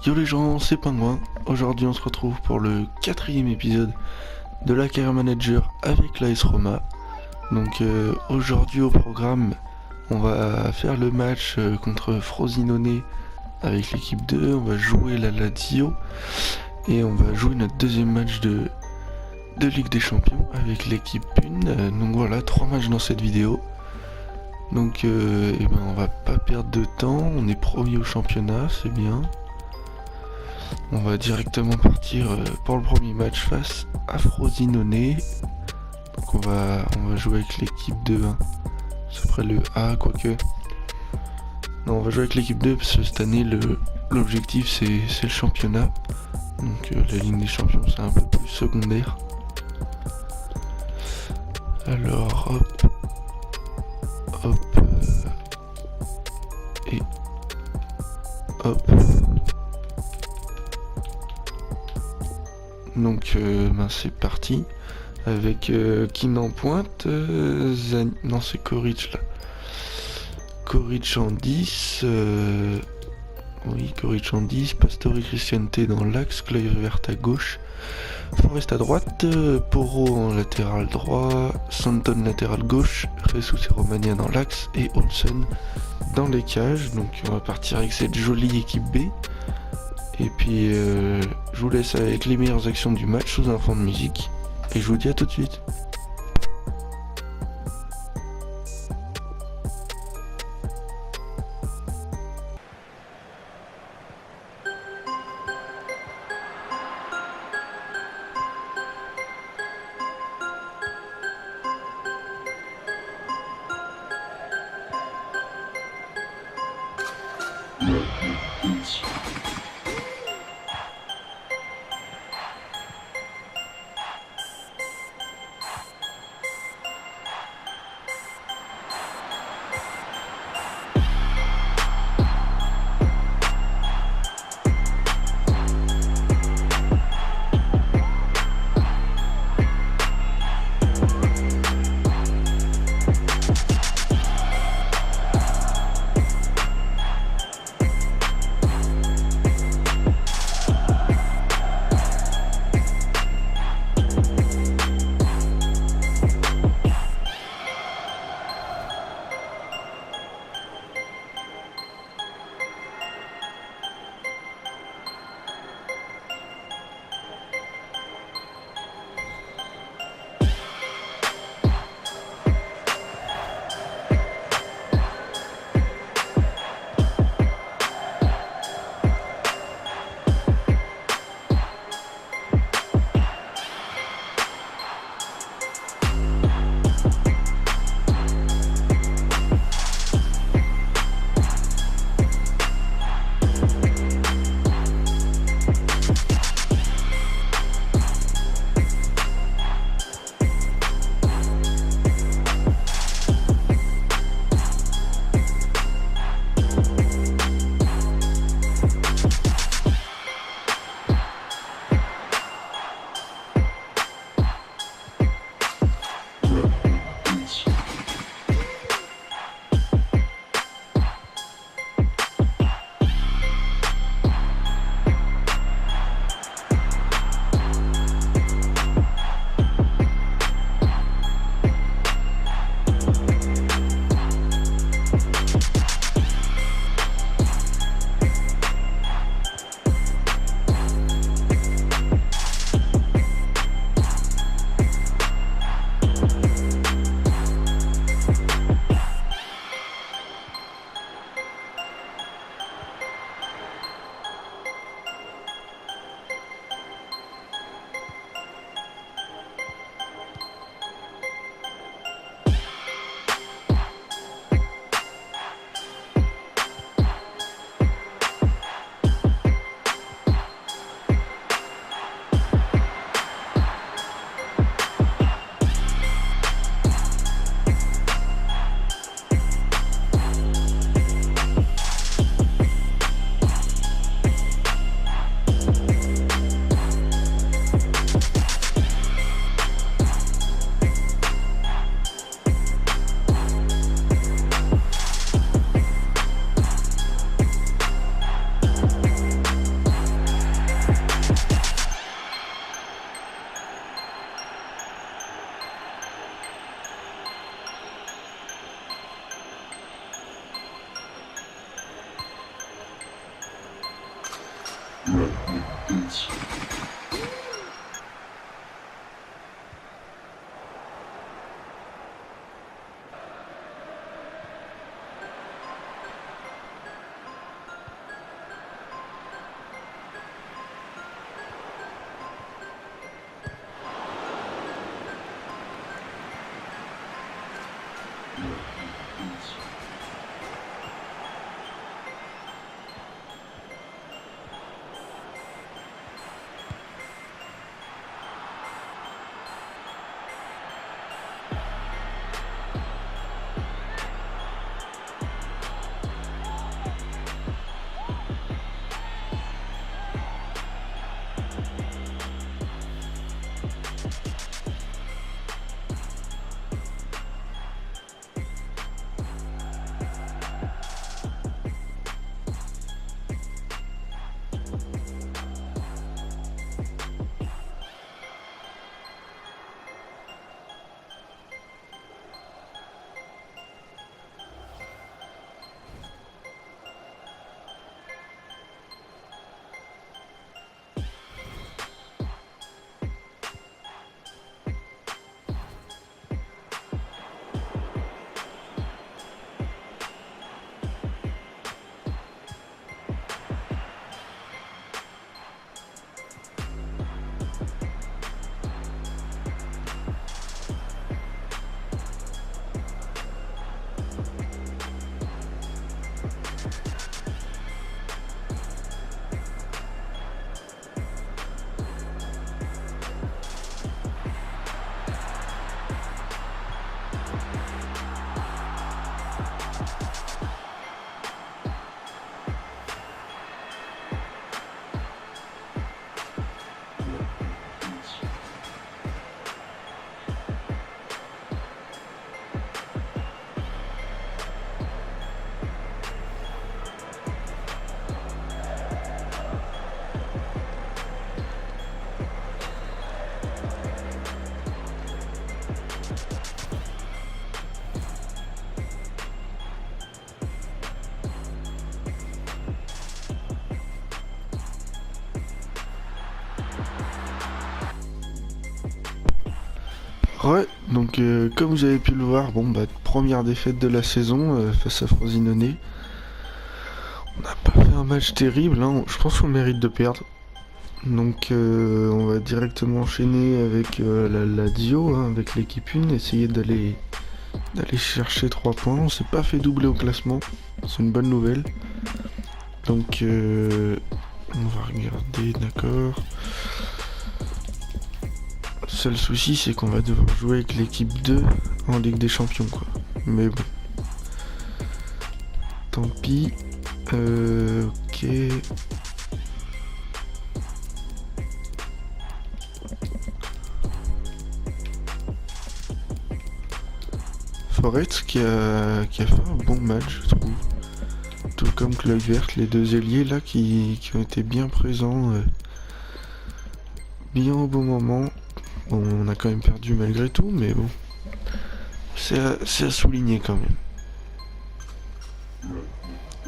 Yo les gens, c'est Pingouin. Aujourd'hui on se retrouve pour le 4e épisode de la Career Manager avec l'AS Roma. Donc aujourd'hui au programme, on va faire le match contre Frosinone avec l'équipe 2, on va jouer la Lazio et on va jouer notre deuxième match de Ligue des Champions avec l'équipe 1. Donc voilà, 3 matchs dans cette vidéo. Donc on va pas perdre de temps, on est premier au championnat, c'est bien. On va directement partir pour le premier match face à Frosinone. Donc on va jouer avec l'équipe 2. C'est après le A, quoique. Non, on va jouer avec l'équipe 2 parce que cette année l'objectif c'est le championnat. Donc la Ligue des Champions c'est un peu plus secondaire. Alors hop et hop. Donc c'est parti avec qui en pointe non c'est Koric là. Koric en 10 oui Koric en 10, Pastore Cristiante dans l'axe, Kluivert à gauche, Forest à droite, Porro en latéral droit, Santon latéral gauche, Jesus et Romagna dans l'axe et Olsen dans les cages. Donc on va partir avec cette jolie équipe B. Et puis je vous laisse avec les meilleures actions du match sous un fond de musique. Et je vous dis à tout de suite. Ouais, donc comme vous avez pu le voir, bon bah première défaite de la saison face à Frosinone. On n'a pas fait un match terrible, hein. Je pense qu'on mérite de perdre. Donc on va directement enchaîner avec la Lazio, hein, avec l'équipe 1, essayer d'aller chercher 3 points. On s'est pas fait doubler au classement, c'est une bonne nouvelle. Donc on va regarder, d'accord. Le seul souci c'est qu'on va devoir jouer avec l'équipe 2 en Ligue des Champions quoi. Mais bon. Tant pis. Ok. Forest qui a fait un bon match, je trouve. Tout comme Kluivert, les deux ailiers là qui ont été bien présents, bien au bon moment. Bon, on a quand même perdu malgré tout, mais bon, c'est à souligner quand même.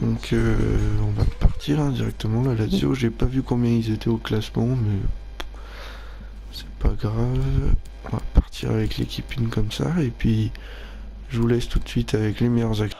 Donc on va partir hein, directement là, Lazio. J'ai pas vu combien ils étaient au classement, mais c'est pas grave. On va partir avec l'équipe 1 comme ça, et puis je vous laisse tout de suite avec les meilleurs acteurs.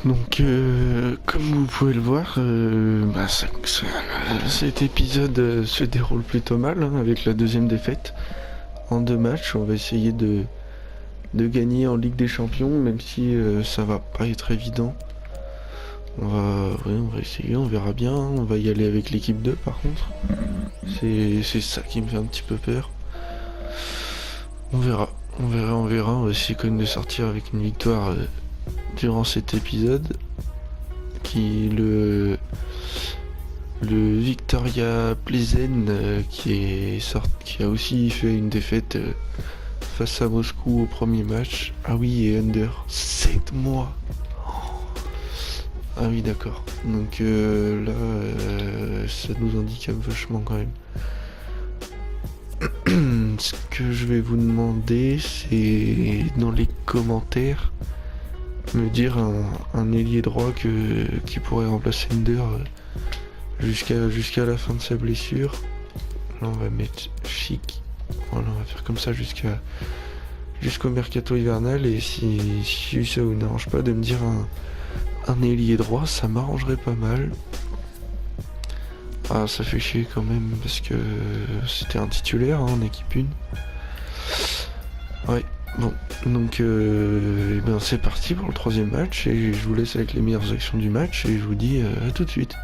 Donc comme vous pouvez le voir, cet épisode se déroule plutôt mal hein, avec la deuxième défaite en 2 matchs. On va essayer de gagner en Ligue des Champions, même si ça va pas être évident. On va essayer, on verra bien. On va y aller avec l'équipe 2 par contre. C'est ça qui me fait un petit peu peur. On verra. On va essayer quand même de sortir avec une victoire durant cet épisode. Le Victoria Plzeň qui a aussi fait une défaite face à Moscou au premier match. Ah oui, et under 7 mois. Ah oui, d'accord. Donc là, ça nous handicape vachement quand même. Ce que je vais vous demander, c'est dans les commentaires me dire un ailier droit qui pourrait remplacer Under jusqu'à la fin de sa blessure. Là, on va mettre Chic. Voilà, on va faire comme ça jusqu'au mercato hivernal. Et si ça vous n'arrange pas de me dire un ailier droit, ça m'arrangerait pas mal. Ah, ça fait chier quand même parce que c'était un titulaire hein, en équipe 1. Ouais, bon, donc c'est parti pour le 3e match et je vous laisse avec les meilleures actions du match et je vous dis à tout de suite.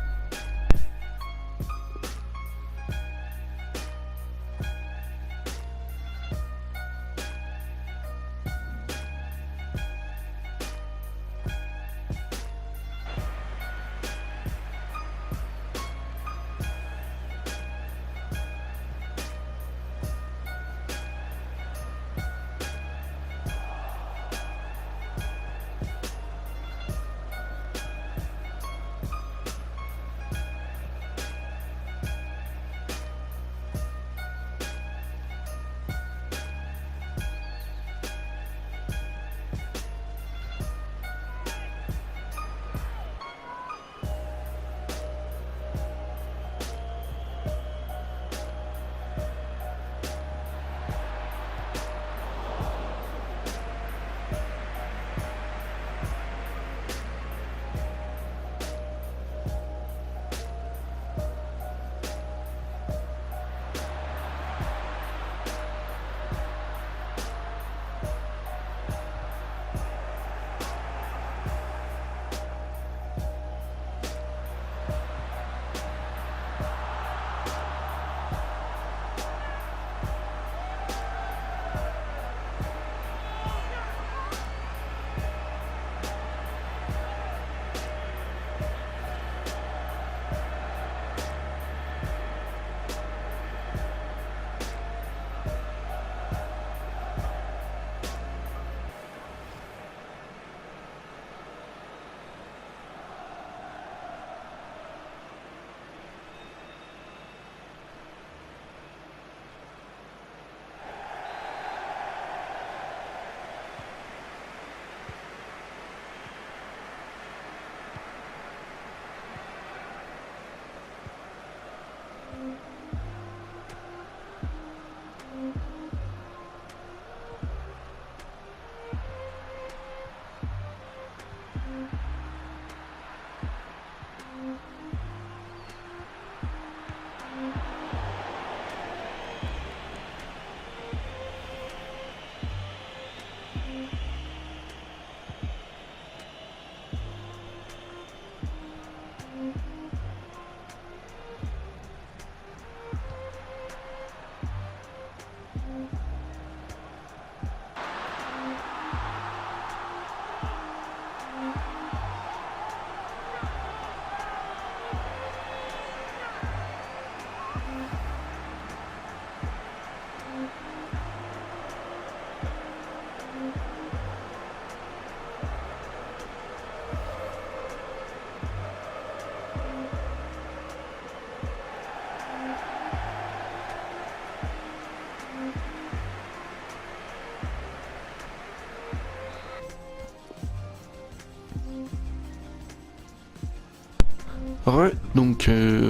Ouais, donc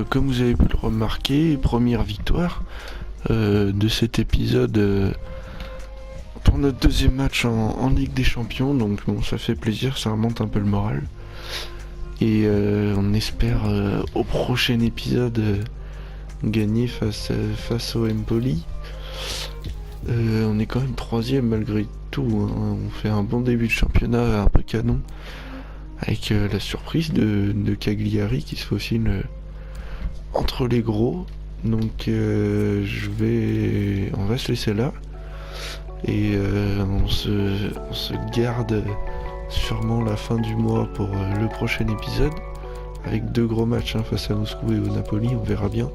comme vous avez pu le remarquer, première victoire de cet épisode pour notre deuxième match en Ligue des Champions, donc bon, ça fait plaisir, ça remonte un peu le moral. Et on espère au prochain épisode gagner face au Empoli. On est quand même troisième malgré tout, hein. On fait un bon début de championnat, un peu canon, avec la surprise de Cagliari qui se faufile entre les gros. Donc on va se laisser là et on se garde sûrement la fin du mois pour le prochain épisode avec 2 gros matchs face à Moscou et au Napoli, on verra bien.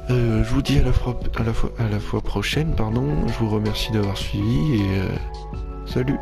Je vous dis à la fois prochaine, pardon. Je vous remercie d'avoir suivi et salut.